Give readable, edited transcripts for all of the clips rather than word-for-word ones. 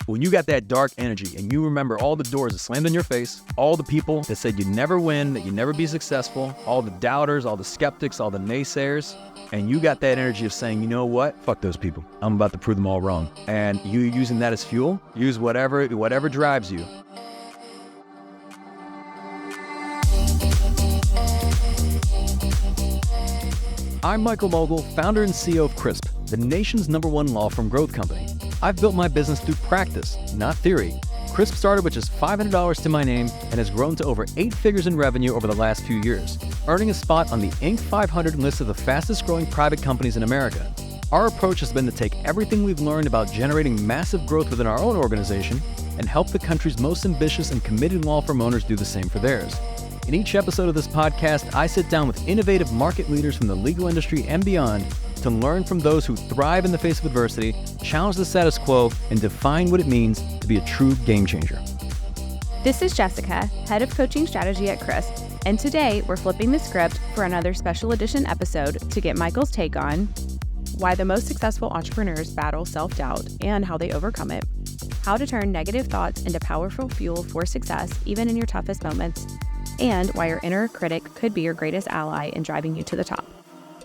When you got that dark energy and you remember all the doors that slammed in your face, all the people that said you'd never win, that you'd never be successful, all the doubters, all the skeptics, all the naysayers, and you got that energy of saying, you know what? Fuck those people. I'm about to prove them all wrong. And you using that as fuel, use whatever drives you. I'm Michael Mogul, founder and CEO of Crisp, the nation's #1 law firm growth company. I've built my business through practice, not theory. Crisp started with just $500 to my name and has grown to over 8 figures in revenue over the last few years, earning a spot on the Inc. 500 list of the fastest growing private companies in America. Our approach has been to take everything we've learned about generating massive growth within our own organization and help the country's most ambitious and committed law firm owners do the same for theirs. In each episode of this podcast, I sit down with innovative market leaders from the legal industry and beyond to learn from those who thrive in the face of adversity, challenge the status quo, and define what it means to be a true game changer. This is Jessica, Head of Coaching Strategy at Crisp, and today we're flipping the script for another special edition episode to get Michael's take on why the most successful entrepreneurs battle self-doubt and how they overcome it, how to turn negative thoughts into powerful fuel for success even in your toughest moments, and why your inner critic could be your greatest ally in driving you to the top.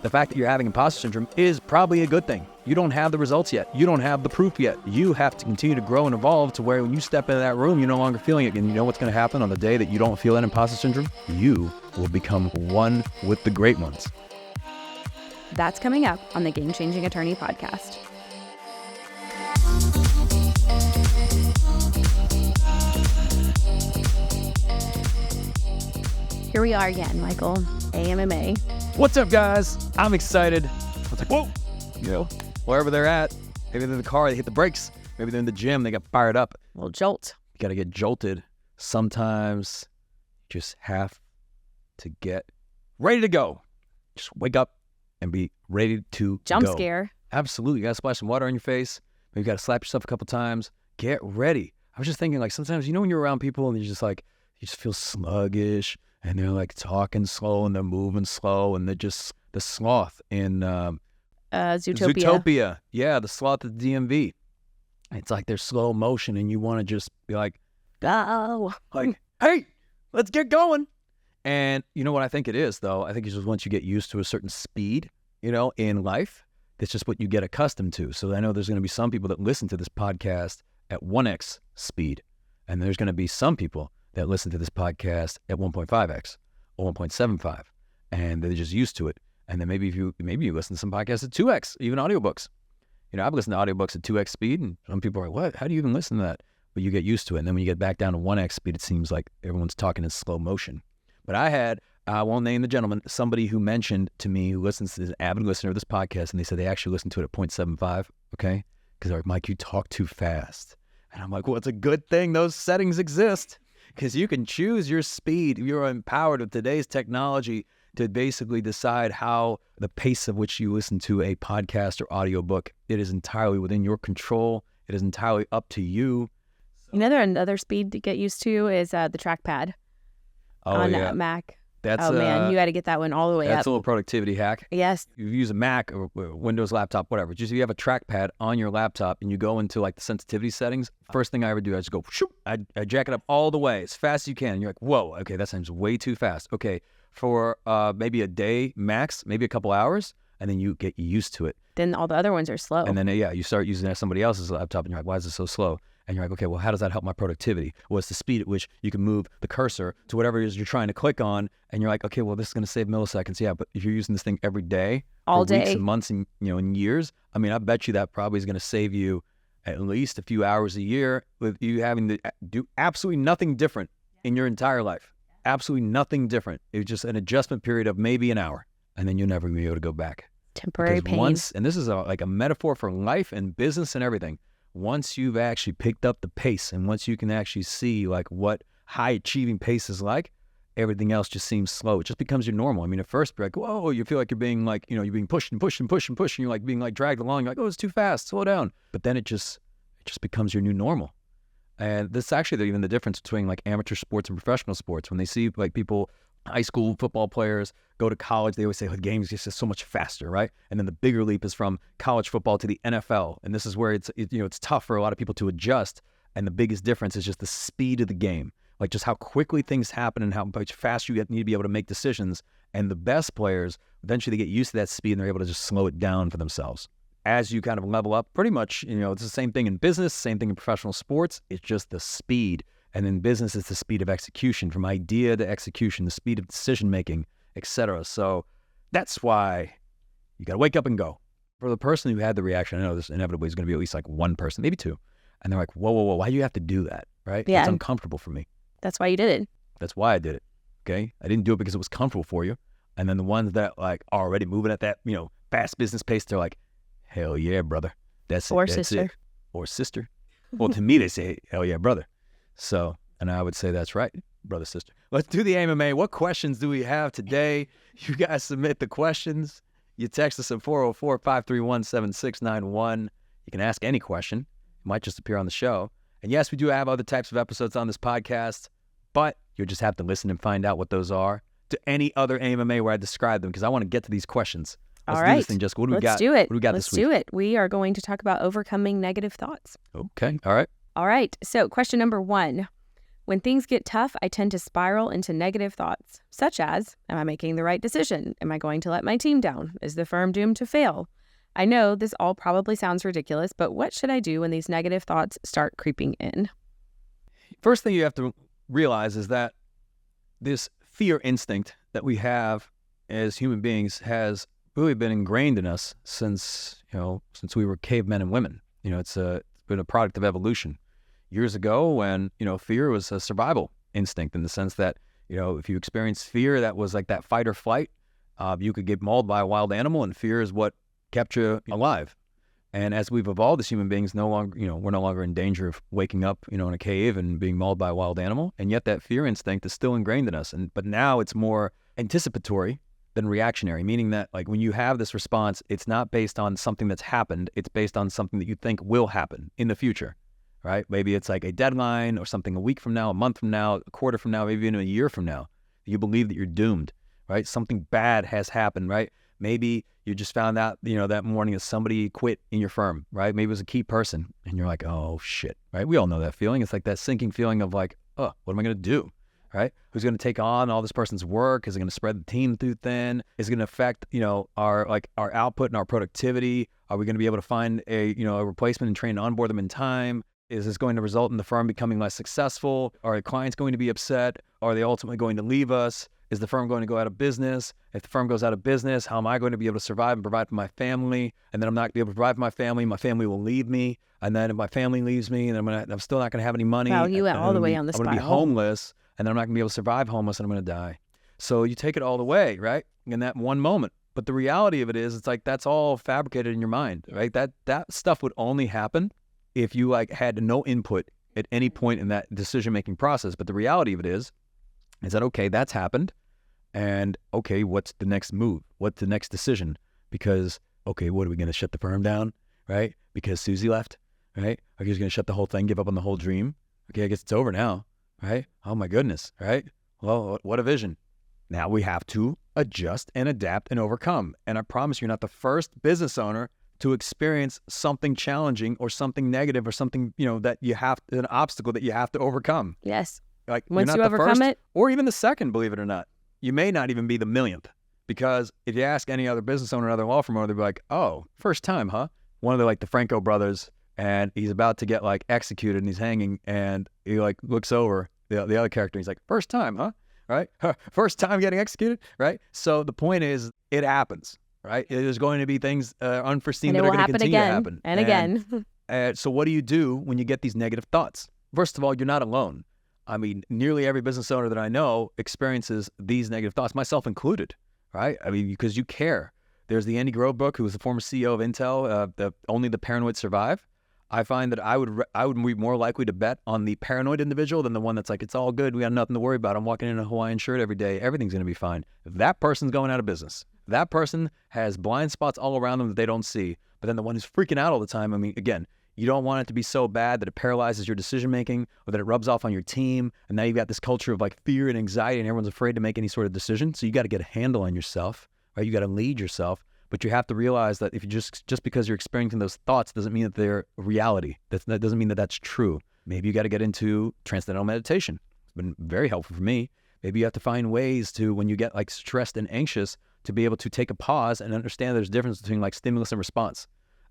The fact that you're having imposter syndrome is probably a good thing. You don't have the results yet. You don't have the proof yet. You have to continue to grow and evolve to where when you step into that room, you're no longer feeling it. And you know what's going to happen on the day that you don't feel that imposter syndrome? You will become one with the great ones. That's coming up on the Game Changing Attorney podcast. Here we are again, Michael, AMMA. What's up, guys? I'm excited. I was like, whoa, wherever they're at. Maybe they're in the car, they hit the brakes. Maybe they're in the gym, they got fired up. Well, jolt. You got to get jolted. Sometimes you just have to get ready to go. Just wake up and be ready to Jump go. Scare. Absolutely. You got to splash some water on your face. Maybe you got to slap yourself a couple times. Get ready. I was just thinking, like, sometimes, when you're around people and you're just like, you just feel sluggish. And they're like talking slow and they're moving slow and they're just the sloth in Zootopia. Yeah, the sloth at the DMV. It's like they're slow motion and you want to just be like, go. Like, hey, let's get going. And you know what I think it is, though? I think it's just once you get used to a certain speed, in life, that's just what you get accustomed to. So I know there's going to be some people that listen to this podcast at 1x speed. And there's going to be some people that listen to this podcast at 1.5x or 1.75, and they're just used to it. And then maybe you listen to some podcasts at 2x, even audiobooks. I've listened to audiobooks at 2x speed, and some people are like, what? How do you even listen to that? But you get used to it. And then when you get back down to 1x speed, it seems like everyone's talking in slow motion. But I won't name the gentleman, somebody who mentioned to me who listens to this, avid listener of this podcast, and they said they actually listened to it at 0.75, okay? Because they're like, Mike, you talk too fast. And I'm like, well, it's a good thing those settings exist. Because you can choose your speed. You're empowered with today's technology to basically decide how the pace of which you listen to a podcast or audiobook. It is entirely within your control. It is entirely up to you. Another speed to get used to is the trackpad on Mac. Man, you got to get that one all the way up. That's a little productivity hack. Yes. If you use a Mac or Windows laptop, whatever, just if you have a trackpad on your laptop and you go into like the sensitivity settings, first thing I ever do, I just go, shoop, I jack it up all the way as fast as you can. And you're like, whoa, okay, that seems way too fast. Okay, for maybe a day max, maybe a couple hours, and then you get used to it. Then all the other ones are slow. And then, you start using somebody else's laptop and you're like, why is it so slow? And you're like, okay, well, how does that help my productivity? Well, it's the speed at which you can move the cursor to whatever it is you're trying to click on. And you're like, okay, well, this is going to save milliseconds. Yeah, but if you're using this thing every day, all day, weeks and months and, and years, I mean, I bet you that probably is going to save you at least a few hours a year with you having to do absolutely nothing different in your entire life. Absolutely nothing different. It's just an adjustment period of maybe an hour. And then you'll never be able to go back. Temporary pain. And this is like a metaphor for life and business and everything. Once you've actually picked up the pace and once you can actually see like what high achieving pace is like, everything else just seems slow. It just becomes your normal. I mean, at first you're like, whoa, you feel like you're being like, you're being pushed and pushed and pushed and pushed and you're like being like dragged along. You're like, oh, it's too fast, slow down. But then it just becomes your new normal. And this is actually even the difference between like amateur sports and professional sports. When they see like people high school football players go to college, they always say, the game's just so much faster, right? And then the bigger leap is from college football to the NFL. And this is where it's tough for a lot of people to adjust. And the biggest difference is just the speed of the game, like just how quickly things happen and how much faster you need to be able to make decisions. And the best players, eventually they get used to that speed and they're able to just slow it down for themselves. As you kind of level up, pretty much, it's the same thing in business, same thing in professional sports. It's just the speed. And in business, it's the speed of execution, from idea to execution, the speed of decision-making, etc. So that's why you got to wake up and go. For the person who had the reaction, I know this inevitably is going to be at least like one person, maybe two. And they're like, whoa, why do you have to do that, right? Yeah. It's uncomfortable for me. That's why you did it. That's why I did it, okay? I didn't do it because it was comfortable for you. And then the ones that like are already moving at that, fast business pace, they're like, hell yeah, brother. That's it. Or That's sister. It. Or sister. Well, to me, they say, hell yeah, brother. So, and I would say that's right, brother, sister. Let's do the AMA. What questions do we have today? You guys submit the questions. You text us at 404-531-7691. You can ask any question. It might just appear on the show. And yes, we do have other types of episodes on this podcast, but you'll just have to listen and find out what those are to any other AMA where I describe them, because I want to get to these questions. Let's do this thing, Jessica. What do we got? Let's do it. What do we got Let's this week? do it. We are going to talk about overcoming negative thoughts. Okay. All right. All right. So question number 1. When things get tough, I tend to spiral into negative thoughts, such as, am I making the right decision? Am I going to let my team down? Is the firm doomed to fail? I know this all probably sounds ridiculous, but what should I do when these negative thoughts start creeping in? First thing you have to realize is that this fear instinct that we have as human beings has really been ingrained in us since we were cavemen and women. It's been a product of evolution. Years ago, when fear was a survival instinct, in the sense that if you experienced fear, that was like that fight or flight. You could get mauled by a wild animal, and fear is what kept you alive. And as we've evolved as human beings, we're no longer in danger of waking up in a cave and being mauled by a wild animal. And yet that fear instinct is still ingrained in us. But now it's more anticipatory than reactionary, meaning that like when you have this response, it's not based on something that's happened. It's based on something that you think will happen in the future. Right? Maybe it's like a deadline or something a week from now, a month from now, a quarter from now, maybe even a year from now. You believe that you're doomed, right? Something bad has happened, right? Maybe you just found out, that morning that somebody quit in your firm, right? Maybe it was a key person and you're like, oh shit, right? We all know that feeling. It's like that sinking feeling of like, oh, what am I going to do, right? Who's going to take on all this person's work? Is it going to spread the team too thin? Is it going to affect, our output and our productivity? Are we going to be able to find a replacement and train and onboard them in time? Is this going to result in the firm becoming less successful? Are the clients going to be upset? Are they ultimately going to leave us? Is the firm going to go out of business? If the firm goes out of business, how am I going to be able to survive and provide for my family? And then I'm not going to be able to provide for my family will leave me. And then if my family leaves me, and I'm still not going to have any money. Wow, you went all the way on the spiral. I'm going to be homeless, and then I'm not going to be able to survive homeless, and I'm going to die. So you take it all the way, right? In that one moment. But the reality of it is, it's like that's all fabricated in your mind, right? That stuff would only happen if you had no input at any point in that decision-making process. But the reality of it is that, okay, that's happened. And okay, what's the next move? What's the next decision? Because, okay, what are we going to shut the firm down, right? Because Susie left, right? Are you just going to shut the whole thing, give up on the whole dream? Okay, I guess it's over now, right? Oh my goodness, right? Well, what a vision. Now we have to adjust and adapt and overcome. And I promise you're not the first business owner to experience something challenging or something negative or something, that you have, an obstacle that you have to overcome. Yes. Like once you're you not the overcome first, it, or even the second, believe it or not. You may not even be the millionth, because if you ask any other business owner, another law firm owner, they'll be like, oh, first time, huh? One of the Franco brothers, and he's about to get executed and he's hanging, and he looks over the other character and he's like, first time, huh? Right? First time getting executed, right? So the point is, it happens. Right? There's going to be things unforeseen and that are going to happen continue again, to happen. And again. So what do you do when you get these negative thoughts? First of all, you're not alone. I mean, nearly every business owner that I know experiences these negative thoughts, myself included, right? I mean, because you care. There's the Andy Grove book, who was the former CEO of Intel, Only the Paranoid Survive. I find that I would be more likely to bet on the paranoid individual than the one that's like, it's all good, we got nothing to worry about. I'm walking in a Hawaiian shirt every day, everything's going to be fine. That person's going out of business. That person has blind spots all around them that they don't see. But then the one who's freaking out all the time, I mean, again, You don't want it to be so bad that it paralyzes your decision-making or that it rubs off on your team. And now you've got this culture of like fear and anxiety and everyone's afraid to make any sort of decision. So you got to get a handle on yourself, right? You got to lead yourself. But you have to realize that if you just because you're experiencing those thoughts doesn't mean that they're reality. That doesn't mean that that's true. Maybe you got to get into transcendental meditation. It's been very helpful for me. Maybe you have to find ways to, when you get like stressed and anxious, to be able to take a pause and understand there's a difference between like stimulus and response.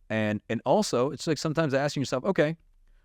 And also, it's like sometimes asking yourself, okay,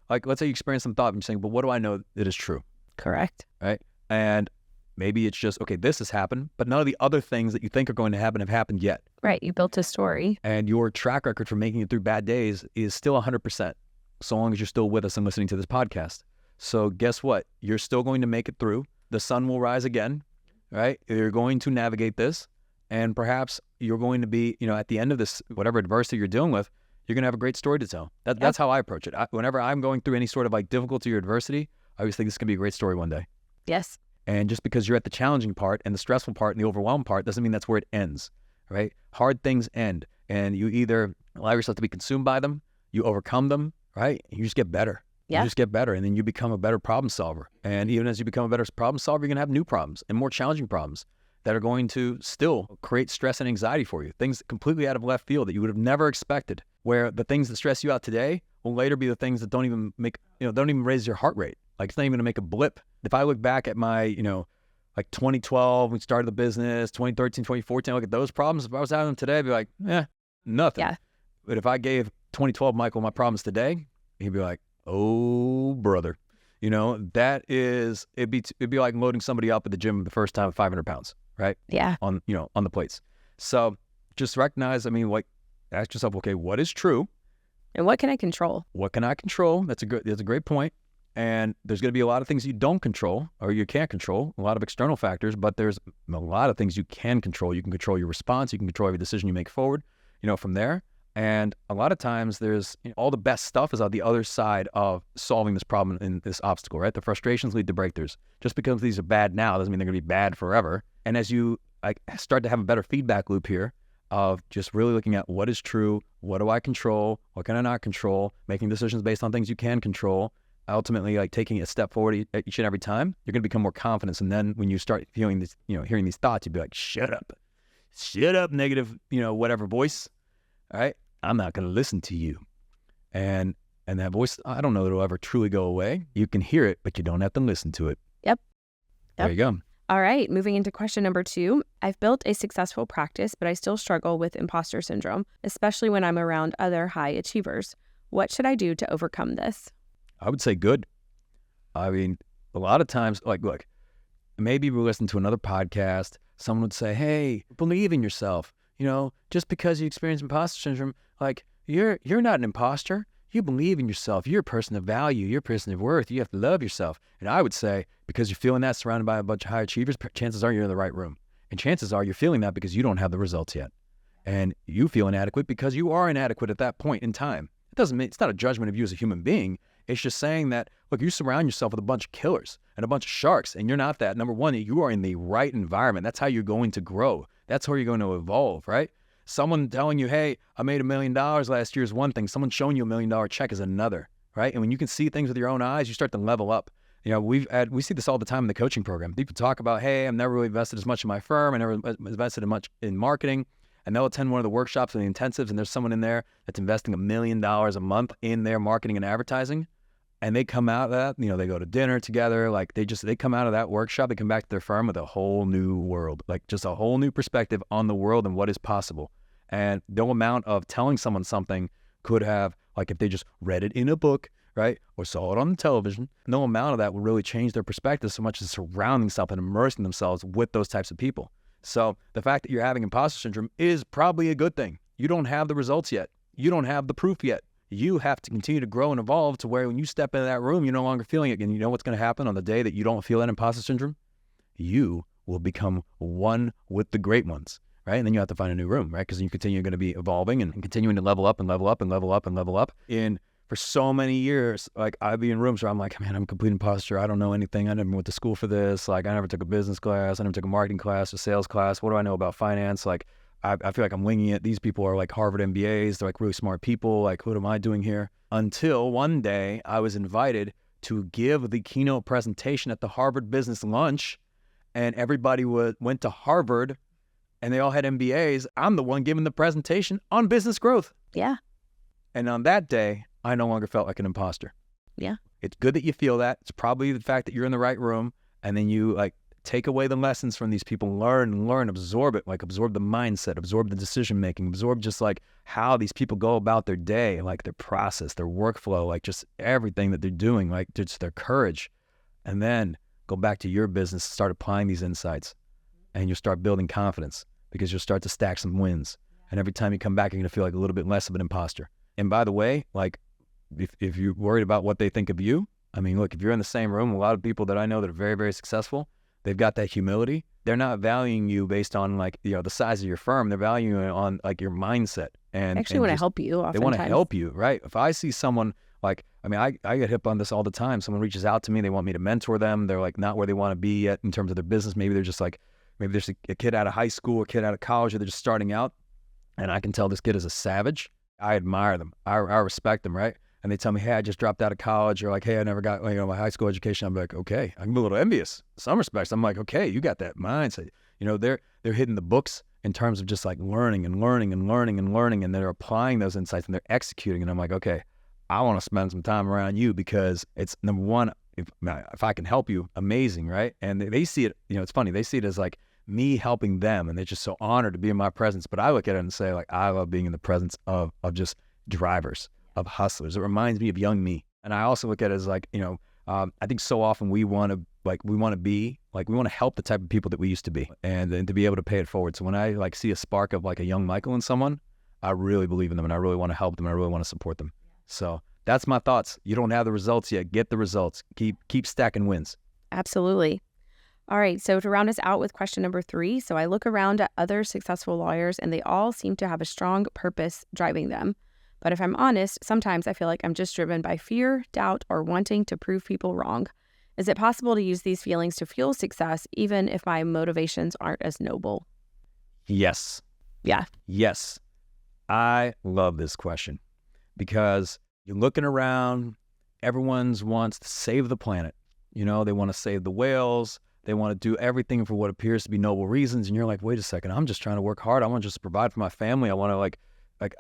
like let's say you experience some thought and you're saying, but what do I know that is true? Correct. Right? And maybe it's just, okay, this has happened, but none of the other things that you think are going to happen have happened yet. Right. You built a story. And your track record for making it through bad days is still 100%, so long as you're still with us and listening to this podcast. So guess what? You're still going to make it through. The sun will rise again, right? You're going to navigate this. And perhaps you're going to be, at the end of this, whatever adversity you're dealing with, you're going to have a great story to tell. That's how I approach it. Whenever I'm going through any sort of like difficulty or adversity, I always think this can be a great story one day. Yes. And just because you're at the challenging part and the stressful part and the overwhelmed part doesn't mean that's where it ends, right? Hard things end, and you either allow yourself to be consumed by them, you overcome them, right? You just get better. Yeah. You just get better, and then you become a better problem solver. And even as you become a better problem solver, you're going to have new problems and more challenging problems that are going to still create stress and anxiety for you. Things completely out of left field that you would have never expected, where the things that stress you out today will later be the things that don't even raise your heart rate. Like it's not even going to make a blip. If I look back at my, like 2012, we started the business, 2013, 2014, look at those problems. If I was having them today, I'd be like, nothing. Yeah. But if I gave 2012 Michael my problems today, he'd be like, oh, brother. It'd be like loading somebody up at the gym the first time at 500 pounds, right? Yeah. On the plates. So just recognize, ask yourself, okay, what is true? And what can I control? What can I control? That's a great point. And there's going to be a lot of things you don't control or you can't control, a lot of external factors, but there's a lot of things you can control. You can control your response. You can control every decision you make forward, from there. And a lot of times there's all the best stuff is on the other side of solving this problem and this obstacle, right? The frustrations lead to breakthroughs. Just because these are bad now doesn't mean they're going to be bad forever. And as you start to have a better feedback loop here of just really looking at what is true, what do I control, what can I not control, making decisions based on things you can control, ultimately like taking a step forward each and every time, you're going to become more confident. And then when you start feeling this, hearing these thoughts, you'd be like, shut up, negative, whatever voice. All right. I'm not going to listen to you. And that voice, I don't know that it'll ever truly go away. You can hear it, but you don't have to listen to it. Yep. There you go. All right. Moving into question number 2. I've built a successful practice, but I still struggle with imposter syndrome, especially when I'm around other high achievers. What should I do to overcome this? I would say good. A lot of times, like, look, maybe we listen to another podcast. Someone would say, hey, believe in yourself. Just because you experience imposter syndrome, like you're not an imposter. You believe in yourself. You're a person of value. You're a person of worth. You have to love yourself. And I would say, because you're feeling that surrounded by a bunch of high achievers, chances are you're in the right room. And chances are you're feeling that because you don't have the results yet. And you feel inadequate because you are inadequate at that point in time. It's not a judgment of you as a human being. It's just saying that, look, you surround yourself with a bunch of killers and a bunch of sharks, and you're not that. Number one, you are in the right environment. That's how you're going to grow. That's how you're going to evolve, right? Someone telling you, hey, I made $1 million last year is one thing. Someone showing you $1 million check is another, right? And when you can see things with your own eyes, you start to level up. We see this all the time in the coaching program. People talk about, hey, I've never really invested as much in my firm. I never invested as much in marketing. And they'll attend one of the workshops or the intensives, and there's someone in there that's investing $1 million a month in their marketing and advertising. And they come out of that, they go to dinner together. Like they come out of that workshop, they come back to their firm with a whole new world, like just a whole new perspective on the world and what is possible. And no amount of telling someone something could have, like if they just read it in a book, right, or saw it on the television, no amount of that would really change their perspective so much as surrounding themselves and immersing themselves with those types of people. So the fact that you're having imposter syndrome is probably a good thing. You don't have the results yet. You don't have the proof yet. You have to continue to grow and evolve to where when you step into that room, you're no longer feeling it. And you know what's going to happen on the day that you don't feel that imposter syndrome? You will become one with the great ones, right? And then you have to find a new room, right? Because you're going to be evolving and continuing to level up and level up and level up and level up. And for so many years, like I'd be in rooms where I'm like, man, I'm a complete imposter. I don't know anything. I never went to school for this. Like I never took a business class. I never took a marketing class, a sales class. What do I know about finance? Like I feel like I'm winging it. These people are like Harvard MBAs. They're like really smart people. Like, what am I doing here? Until one day I was invited to give the keynote presentation at the Harvard Business Lunch, and everybody went to Harvard and they all had MBAs. I'm the one giving the presentation on business growth. Yeah. And on that day, I no longer felt like an imposter. Yeah. It's good that you feel that. It's probably the fact that you're in the right room, and then you like take away the lessons from these people, learn, absorb it, like absorb the mindset, absorb the decision making, absorb just like how these people go about their day, like their process, their workflow, like just everything that they're doing, like just their courage. And then go back to your business, start applying these insights, and you'll start building confidence because you'll start to stack some wins. And every time you come back, you're going to feel like a little bit less of an imposter. And by the way, like if you're worried about what they think of you, I mean, look, if you're in the same room, a lot of people that I know that are very, very successful, they've got that humility. They're not valuing you based on like, the size of your firm. They're valuing you on like your mindset. And They actually want to help you oftentimes. They want to help you, right? If I see someone like, I mean, I get hit on this all the time. Someone reaches out to me. They want me to mentor them. They're like not where they want to be yet in terms of their business. Maybe they're just like, maybe there's a kid out of high school, a kid out of college, or they're just starting out. And I can tell this kid is a savage. I admire them. I respect them, right? And they tell me, hey, I just dropped out of college, or like, hey, I never got my high school education. I'm like, okay, I'm a little envious in some respects. I'm like, okay, you got that mindset. They're hitting the books in terms of just like learning, and they're applying those insights and they're executing. And I'm like, okay, I want to spend some time around you because it's number one, if I can help you, amazing, right? And they see it, it's funny, they see it as like me helping them, and they're just so honored to be in my presence. But I look at it and say, like, I love being in the presence of just drivers, of hustlers. It reminds me of young me. And I also look at it as like, I think so often we want to help the type of people that we used to be, and to be able to pay it forward. So when I like see a spark of like a young Michael in someone, I really believe in them, and I really want to help them. And I really want to support them. So that's my thoughts. You don't have the results yet. Get the results. Keep stacking wins. Absolutely. All right. So to round us out with question number 3. So I look around at other successful lawyers and they all seem to have a strong purpose driving them. But if I'm honest, sometimes I feel like I'm just driven by fear, doubt, or wanting to prove people wrong. Is it possible to use these feelings to fuel success, even if my motivations aren't as noble? Yes. Yeah. Yes. I love this question because you're looking around, everyone wants to save the planet. They want to save the whales. They want to do everything for what appears to be noble reasons. And you're like, wait a second, I'm just trying to work hard. I want to just provide for my family. I want to like,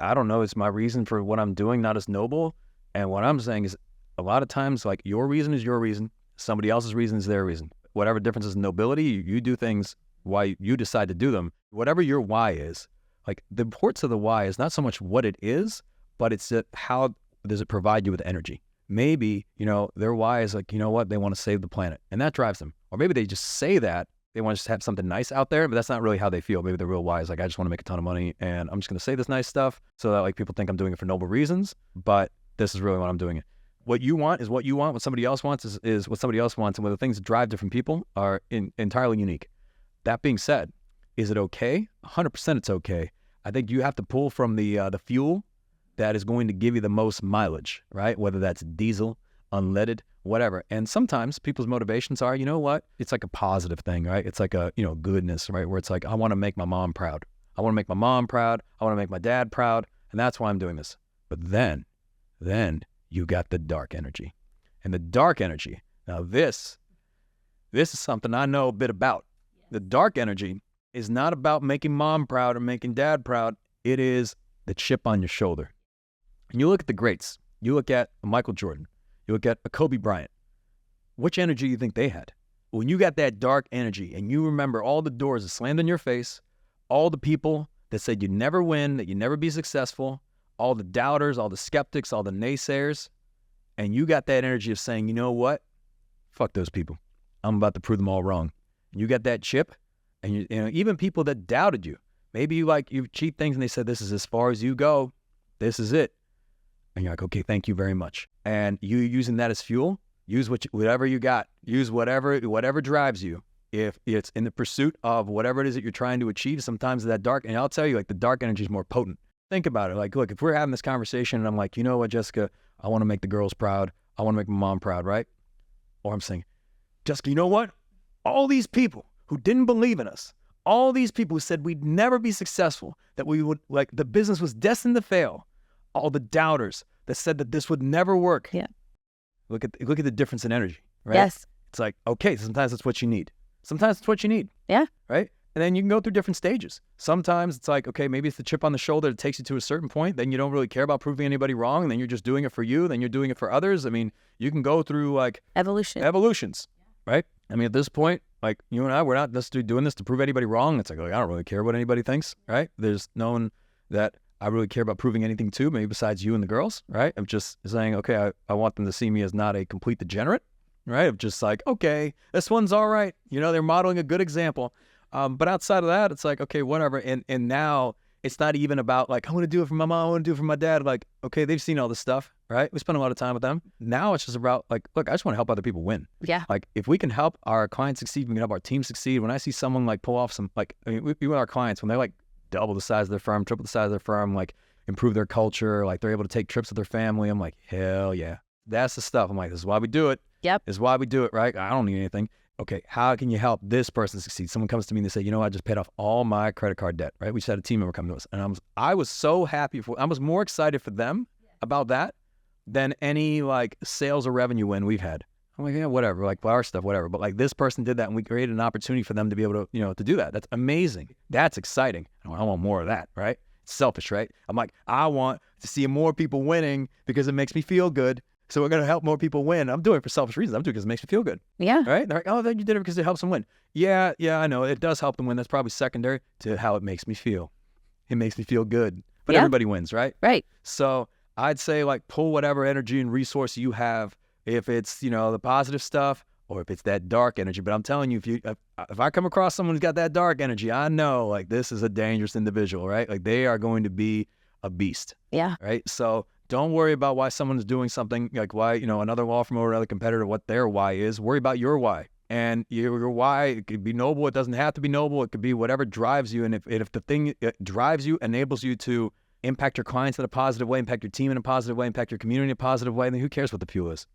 I don't know, is my reason for what I'm doing not as noble? And what I'm saying is a lot of times, like, your reason is your reason. Somebody else's reason is their reason. Whatever difference is in nobility, you do things why you decide to do them. Whatever your why is, like, the importance of the why is not so much what it is, but it's how does it provide you with energy? Maybe, their why is like, what? They want to save the planet, and that drives them. Or maybe they just say that they want to just have something nice out there, but that's not really how they feel. Maybe the real why is like, I just want to make a ton of money, and I'm just going to say this nice stuff so that like people think I'm doing it for noble reasons, but this is really what I'm doing it. What you want is what you want. What somebody else wants is what somebody else wants. And the things that drive different people are entirely unique. That being said, is it okay? 100% it's okay. I think you have to pull from the fuel that is going to give you the most mileage, right? Whether that's diesel, unleaded, whatever. And sometimes people's motivations are, it's like a positive thing, right? It's like a, goodness, right? Where it's like, I want to make my mom proud. I want to make my mom proud. I want to make my dad proud. And that's why I'm doing this. But then you got the dark energy. And the dark energy, now this is something I know a bit about. The dark energy is not about making mom proud or making dad proud. It is the chip on your shoulder. And you look at the greats. You look at Michael Jordan. You look at a Kobe Bryant. Which energy do you think they had? When you got that dark energy and you remember all the doors that slammed in your face, all the people that said you'd never win, that you'd never be successful, all the doubters, all the skeptics, all the naysayers, and you got that energy of saying, you know what? Fuck those people. I'm about to prove them all wrong. And you got that chip, and even people that doubted you, maybe you achieved things and they said, this is as far as you go. This is it. And you're like, okay, thank you very much. And you using that as fuel, use whatever you got. Use whatever drives you. If it's in the pursuit of whatever it is that you're trying to achieve, sometimes that dark, and I'll tell you, like, the dark energy is more potent. Think about it. Like, look, if we're having this conversation and I'm like, you know what, Jessica, I want to make the girls proud. I want to make my mom proud, right? Or I'm saying, Jessica, you know what? All these people who didn't believe in us, all these people who said we'd never be successful, that we would, like, the business was destined to fail, all the doubters that said that this would never work. Yeah. Look at the difference in energy, right? Yes. It's like, okay, sometimes that's what you need. Sometimes it's what you need. Yeah. Right? And then you can go through different stages. Sometimes it's like, okay, maybe it's the chip on the shoulder that takes you to a certain point. Then you don't really care about proving anybody wrong. And then you're just doing it for you. Then you're doing it for others. I mean, you can go through like evolutions, right? I mean, at this point, like you and I, we're not just doing this to prove anybody wrong. It's like, I don't really care what anybody thinks, right? There's no one that I really care about proving anything to, maybe besides you and the girls, right? I'm just saying, okay, I want them to see me as not a complete degenerate, right? Of just like, okay, this one's all right. You know, they're modeling a good example. But outside of that, it's like, okay, whatever. And now it's not even about like, I want to do it for my mom, I want to do it for my dad. Like, okay, they've seen all this stuff, right? We spend a lot of time with them. Now it's just about like, look, I just want to help other people win. Yeah. Like if we can help our clients succeed, we can help our team succeed. When I see someone like pull off some, like, I mean, we with our clients, when they're like double the size of their firm, triple the size of their firm, like improve their culture, like they're able to take trips with their family. I'm like, hell yeah. That's the stuff. I'm like, this is why we do it. Yep. This is why we do it, right? I don't need anything. Okay, how can you help this person succeed? Someone comes to me and they say, you know, I just paid off all my credit card debt, right? We just had a team member come to us. And I was so happy I was more excited for them about that than any like sales or revenue win we've had. I'm like, yeah, whatever, like our stuff, whatever. But like this person did that and we created an opportunity for them to be able to, you know, to do that. That's amazing. That's exciting. I want more of that, right? It's selfish, right? I'm like, I want to see more people winning because it makes me feel good. So we're going to help more people win. I'm doing it for selfish reasons. I'm doing it because it makes me feel good. Yeah. Right? They're like, oh, then you did it because it helps them win. Yeah, I know. It does help them win. That's probably secondary to how it makes me feel. It makes me feel good. But everybody wins, right? Right. So I'd say like pull whatever energy and resource you have, if it's, you know, the positive stuff or if it's that dark energy. But I'm telling you, if I come across someone who's got that dark energy, I know like this is a dangerous individual, right? Like they are going to be a beast. Yeah. Right? So don't worry about why someone's doing something, like why, you know, another law firm or another competitor, what their why is. Worry about your why. And your why, it could be noble. It doesn't have to be noble. It could be whatever drives you. And if the thing drives you, enables you to impact your clients in a positive way, impact your team in a positive way, impact your community in a positive way, then who cares what the fuel is?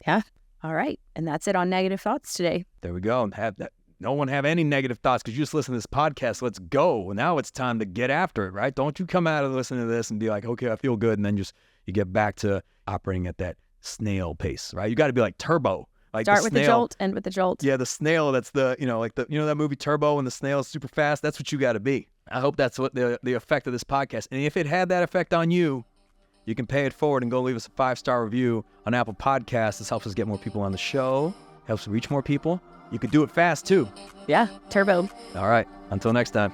Yeah. All right. And that's it on negative thoughts today. There we go. And have that. No one have any negative thoughts because you just listen to this podcast. Let's go. Now it's time to get after it, right? Don't you come out of listening to this and be like, okay, I feel good. And then you get back to operating at that snail pace, right? You got to be like turbo. Like start with the jolt, end with the jolt. Yeah, the snail, that's the, you know, like the, you know, that movie Turbo and the snail is super fast. That's what you got to be. I hope that's what the effect of this podcast. And if it had that effect on you, you can pay it forward and go leave us a 5-star review on Apple Podcasts. This helps us get more people on the show, helps reach more people. You could do it fast too. Yeah, turbo. All right. Until next time.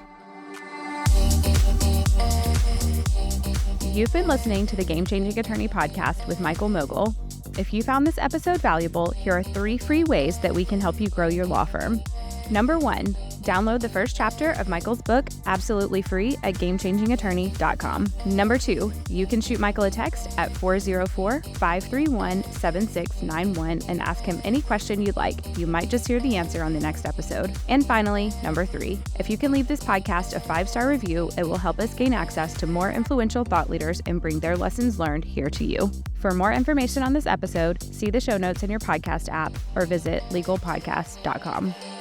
You've been listening to the Game Changing Attorney podcast with Michael Mogul. If you found this episode valuable, here are 3 free ways that we can help you grow your law firm. Number 1, download the first chapter of Michael's book absolutely free at gamechangingattorney.com. Number 2, you can shoot Michael a text at 404-531-7691 and ask him any question you'd like. You might just hear the answer on the next episode. And finally, number 3, if you can leave this podcast a 5-star review, it will help us gain access to more influential thought leaders and bring their lessons learned here to you. For more information on this episode, see the show notes in your podcast app or visit legalpodcast.com.